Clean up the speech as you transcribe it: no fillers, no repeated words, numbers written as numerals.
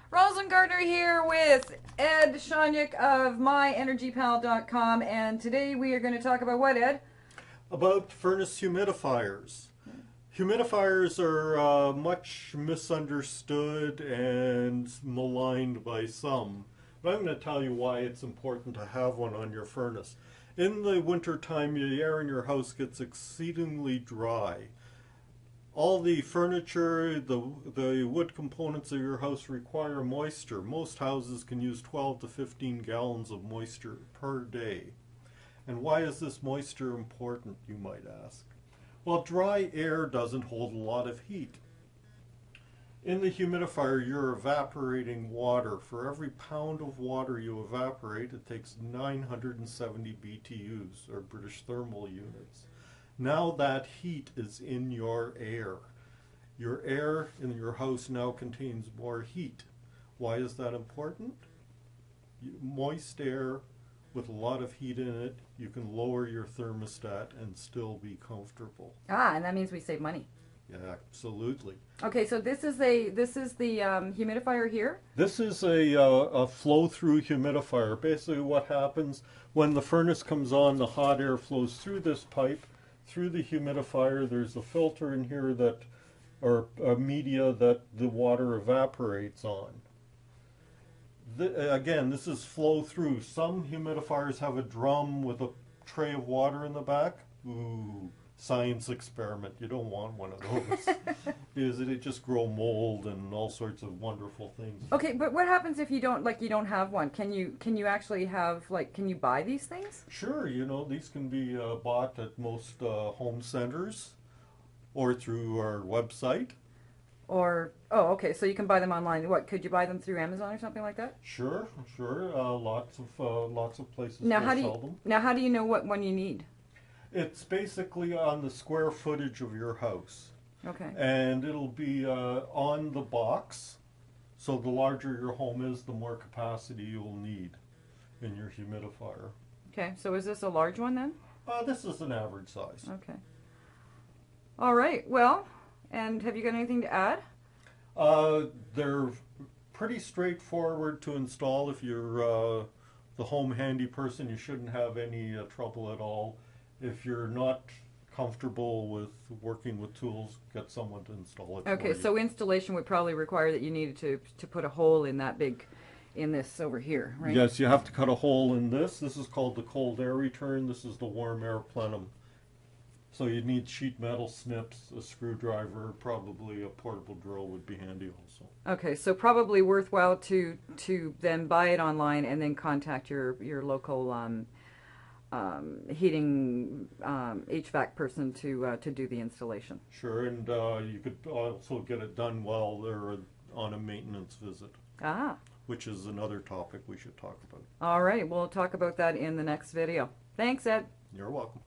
Rosalind Gardner here with Ed Shonick of MyEnergyPal.com, and today we are going to talk about what, Ed? About furnace humidifiers. Humidifiers are much misunderstood and maligned by some, but I'm going to tell you why it's important to have one on your furnace. In the winter time, the air in your house gets exceedingly dry. All the furniture, the wood components of your house require moisture. Most houses can use 12 to 15 gallons of moisture per day. And why is this moisture important, you might ask? Well, dry air doesn't hold a lot of heat. In the humidifier, you're evaporating water. For every pound of water you evaporate, it takes 970 BTUs, or British thermal units. Now that heat is in your air. Your air in your house now contains more heat. Why is that important? Moist air with a lot of heat in it, you can lower your thermostat and still be comfortable. And that means we save money. Yeah, absolutely. Okay, so this is the humidifier here. This is a flow-through humidifier. Basically, what happens when the furnace comes on, the hot air flows through this pipe, through the humidifier. There's a filter in here that, or a media that the water evaporates on. Again, this is flow through. Some humidifiers have a drum with a tray of water in the back. Ooh, science experiment. You don't want one of those because it just grow mold and all sorts of wonderful things. Okay, but what happens if you don't have one? Can you actually have can you buy these things? Sure, these can be bought at most home centers or through our website. Or, oh, okay, so you can buy them online. What, could you buy them through Amazon or something like that? Sure. Lots of places Now, sell them. Now, how do you know what one you need? It's basically on the square footage of your house. Okay. And it'll be on the box. So the larger your home is, the more capacity you'll need in your humidifier. Okay, so is this a large one then? This is an average size. Okay. All right, well... And have you got anything to add? They're pretty straightforward to install. If you're the home handy person, you shouldn't have any trouble at all. If you're not comfortable with working with tools, get someone to install it. Okay, so installation would probably require that you needed to put a hole in that in this over here, right? Yes, you have to cut a hole in this. This is called the cold air return. This is the warm air plenum. So you'd need sheet metal snips, a screwdriver, probably a portable drill would be handy also. Okay, so probably worthwhile to then buy it online and then contact your local heating HVAC person to do the installation. Sure, and you could also get it done while they're on a maintenance visit. Which is another topic we should talk about. All right, we'll talk about that in the next video. Thanks, Ed. You're welcome.